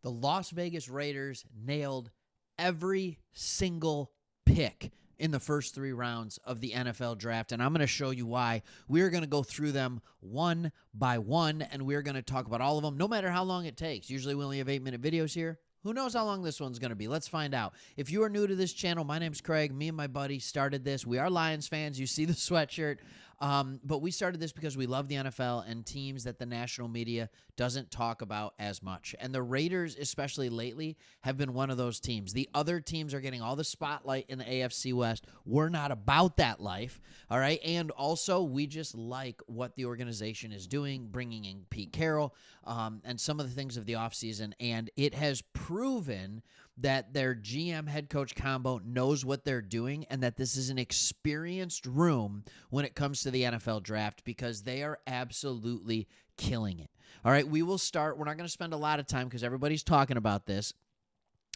The Las Vegas Raiders nailed every single pick in the first 3 rounds of the NFL draft, and I'm going to show you why. We're going to go through them one by one, and we're going to talk about all of them, no matter how long it takes. Usually we only have 8-minute videos here. Who knows how long this one's going to be? Let's find out. If you are new to this channel, my name's Craig. Me and my buddy started this. We are Lions fans. You see the sweatshirt. But we started this because we love the NFL and teams that the national media doesn't talk about as much. And the Raiders, especially lately, have been one of those teams. The other teams are getting all the spotlight in the AFC West. We're not about that life, all right? And also, we just like what the organization is doing, bringing in Pete Carroll, and some of the things of the offseason. And it has proven that their GM head coach combo knows what they're doing and that this is an experienced room when it comes to the NFL draft because they are absolutely killing it. All right, we will start. We're not going to spend a lot of time because everybody's talking about this.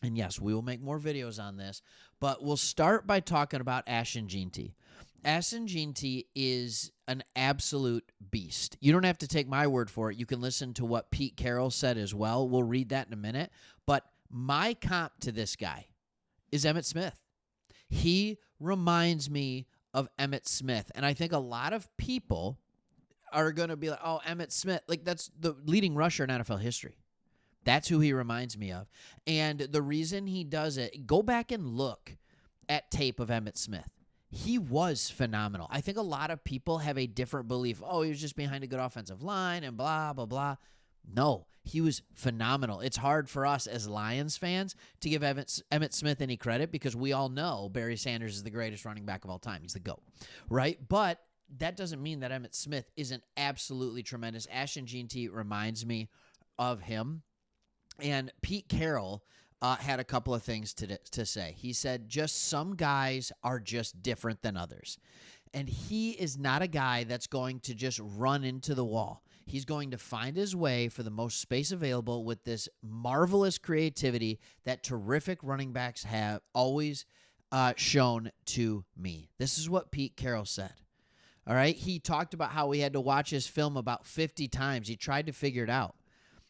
And yes, we will make more videos on this, but we'll start by talking about Ashton Jeanty. Ashton Jeanty is an absolute beast. You don't have to take my word for it. You can listen to what Pete Carroll said as well. We'll read that in a minute. But my comp to this guy is Emmitt Smith. He reminds me of Emmitt Smith. And I think a lot of people are going to be like, oh, Emmitt Smith. Like, that's the leading rusher in NFL history. That's who he reminds me of. And the reason he does it, go back and look at tape of Emmitt Smith. He was phenomenal. I think a lot of people have a different belief. Oh, he was just behind a good offensive line and blah, blah, blah. No, he was phenomenal. It's hard for us as Lions fans to give Emmitt Smith any credit because we all know Barry Sanders is the greatest running back of all time. He's the GOAT, right? But that doesn't mean that Emmitt Smith isn't absolutely tremendous. Ashton Jeanty reminds me of him. And Pete Carroll had a couple of things to say. He said, just some guys are just different than others. And he is not a guy that's going to just run into the wall. He's going to find his way for the most space available with this marvelous creativity that terrific running backs have always shown to me. This is what Pete Carroll said. All right. He talked about how he had to watch his film about 50 times. He tried to figure it out.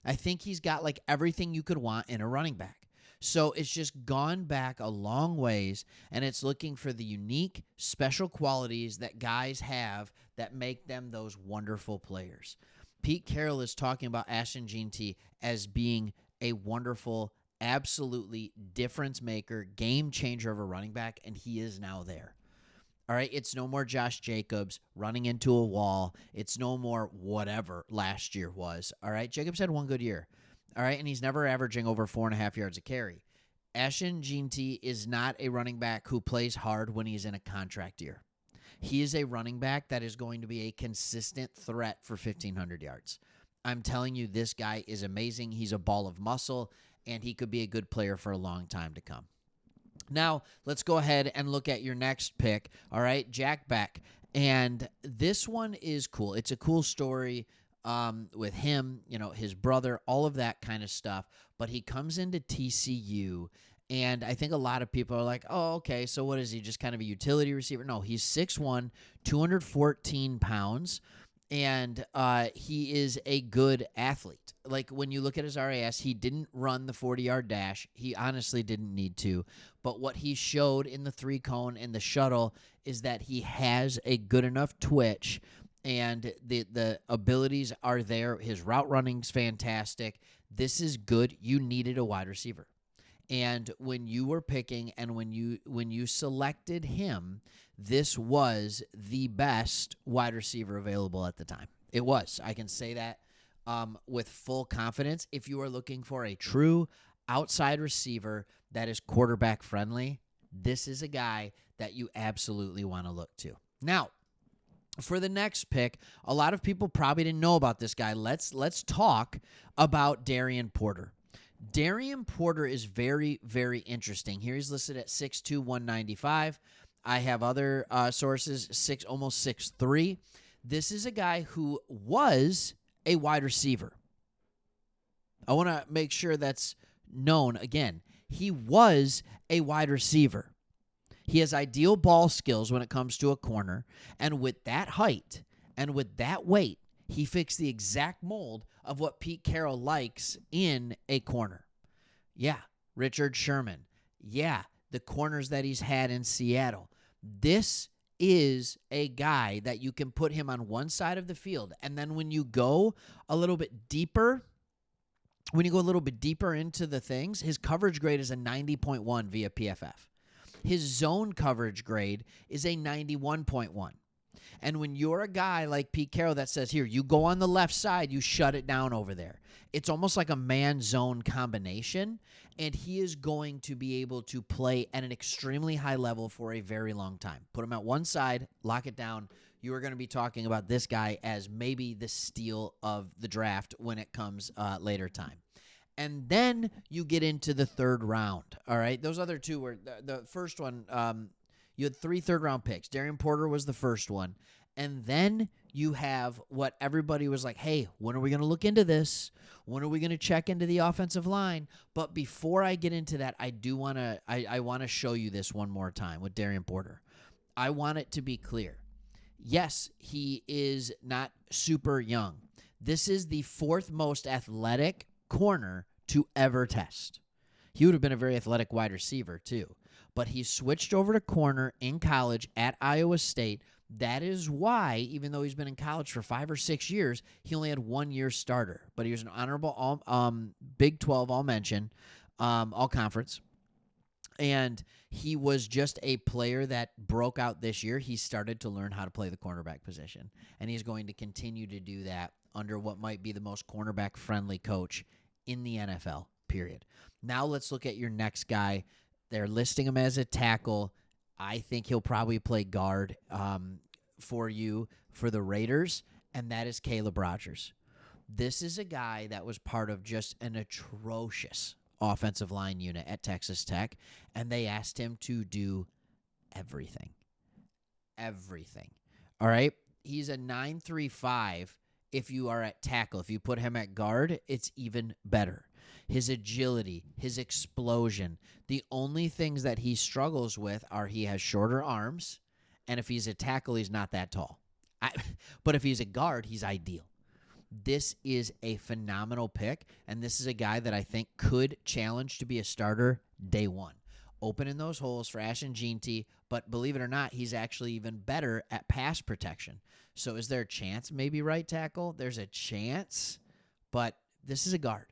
I think he's got like everything you could want in a running back. So it's just gone back a long ways, and it's looking for the unique, special qualities that guys have that make them those wonderful players. Pete Carroll is talking about Ashton Jeanty as being a wonderful, absolutely difference maker, game changer of a running back, and he is now there. All right, it's no more Josh Jacobs running into a wall. It's no more whatever last year was. All right, Jacobs had one good year. All right, and he's never averaging over 4.5 yards a carry. Ashton Jeanty is not a running back who plays hard when he's in a contract year. He is a running back that is going to be a consistent threat for 1,500 yards. I'm telling you, this guy is amazing. He's a ball of muscle, and he could be a good player for a long time to come. Now, let's go ahead and look at your next pick, all right, Jack Bech. And this one is cool. It's a cool story with him, you know, his brother, all of that kind of stuff. But he comes into TCU, and I think a lot of people are like, oh, okay, so what is he, just kind of a utility receiver? No, he's 6'1", 214 pounds, and he is a good athlete. Like, when you look at his RAS, he didn't run the 40-yard dash. He honestly didn't need to. But what he showed in the 3-cone and the shuttle is that he has a good enough twitch, and the abilities are there. His route running's fantastic. This is good. You needed a wide receiver. And when you were picking and when you selected him, this was the best wide receiver available at the time. It was. I can say that with full confidence. If you are looking for a true outside receiver that is quarterback friendly, this is a guy that you absolutely want to look to. Now, for the next pick, a lot of people probably didn't know about this guy. Let's talk about Darien Porter. Darien Porter is very, very interesting. Here he's listed at 6'2", 195. I have other sources, almost 6'3". This is a guy who was a wide receiver. I want to make sure that's known again. He was a wide receiver. He has ideal ball skills when it comes to a corner, and with that height and with that weight, he fits the exact mold of what Pete Carroll likes in a corner. Yeah. Richard Sherman. Yeah. The corners that he's had in Seattle. This is a guy that you can put him on one side of the field. And then when you go a little bit deeper into the things, his coverage grade is a 90.1 via PFF. His zone coverage grade is a 91.1. And when you're a guy like Pete Carroll that says, here, you go on the left side, you shut it down over there. It's almost like a man-zone combination, and he is going to be able to play at an extremely high level for a very long time. Put him at one side, lock it down. You are going to be talking about this guy as maybe the steal of the draft when it comes later time. And then you get into the third round, all right? Those other two were the first one. You had 3 third-round picks. Darien Porter was the first one. And then you have what everybody was like, hey, when are we going to look into this? When are we going to check into the offensive line? But before I get into that, I do want to I want to show you this one more time with Darien Porter. I want it to be clear. Yes, he is not super young. This is the 4th most athletic corner to ever test. He would have been a very athletic wide receiver too. But he switched over to corner in college at Iowa State. That is why, even though he's been in college for 5 or 6 years, he only had 1 year starter. But he was an honorable Big 12 all-mention, all-conference. And he was just a player that broke out this year. He started to learn how to play the cornerback position. And he's going to continue to do that under what might be the most cornerback-friendly coach in the NFL, period. Now let's look at your next guy. They're listing him as a tackle. I think he'll probably play guard for you for the Raiders, and that is Caleb Rogers. This is a guy that was part of just an atrocious offensive line unit at Texas Tech, and they asked him to do everything. Everything. All right? He's a 9.35 if you are at tackle. If you put him at guard, it's even better. His agility, his explosion. The only things that he struggles with are he has shorter arms, and if he's a tackle, he's not that tall. But if he's a guard, he's ideal. This is a phenomenal pick, and this is a guy that I think could challenge to be a starter day one. Opening those holes for Ashton Jeanty, but believe it or not, he's actually even better at pass protection. So is there a chance maybe right tackle? There's a chance, but this is a guard.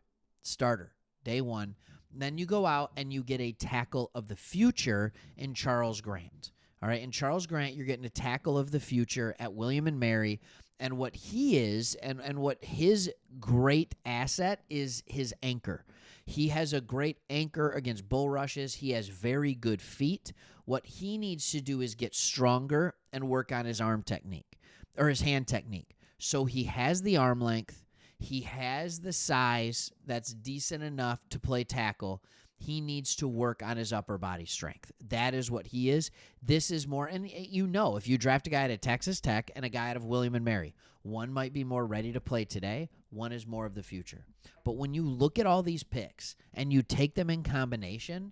Starter, day one. Then you go out and you get a tackle of the future in Charles Grant. All right, in Charles Grant, you're getting a tackle of the future at William and Mary. And what he is and what his great asset is his anchor. He has a great anchor against bull rushes. He has very good feet. What he needs to do is get stronger and work on his arm technique or his hand technique. So he has the arm length. He has the size that's decent enough to play tackle. He needs to work on his upper body strength. That is what he is. This is more, and you know, if you draft a guy out of Texas Tech and a guy out of William and Mary, one might be more ready to play today, one is more of the future. But when you look at all these picks and you take them in combination,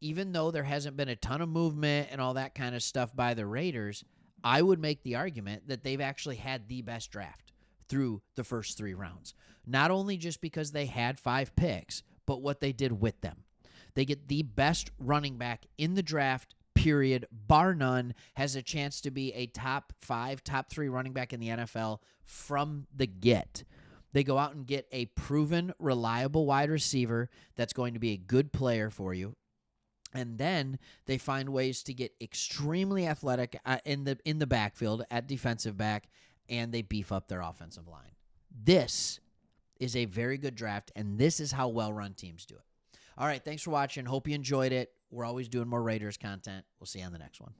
even though there hasn't been a ton of movement and all that kind of stuff by the Raiders, I would make the argument that they've actually had the best draft through the first 3 rounds. Not only just because they had 5 picks, but what they did with them. They get the best running back in the draft, period, bar none, has a chance to be a top 5, top 3 running back in the NFL from the get. They go out and get a proven, reliable wide receiver that's going to be a good player for you. And then they find ways to get extremely athletic in the backfield at defensive back, and they beef up their offensive line. This is a very good draft, and this is how well-run teams do it. All right, thanks for watching. Hope you enjoyed it. We're always doing more Raiders content. We'll see you on the next one.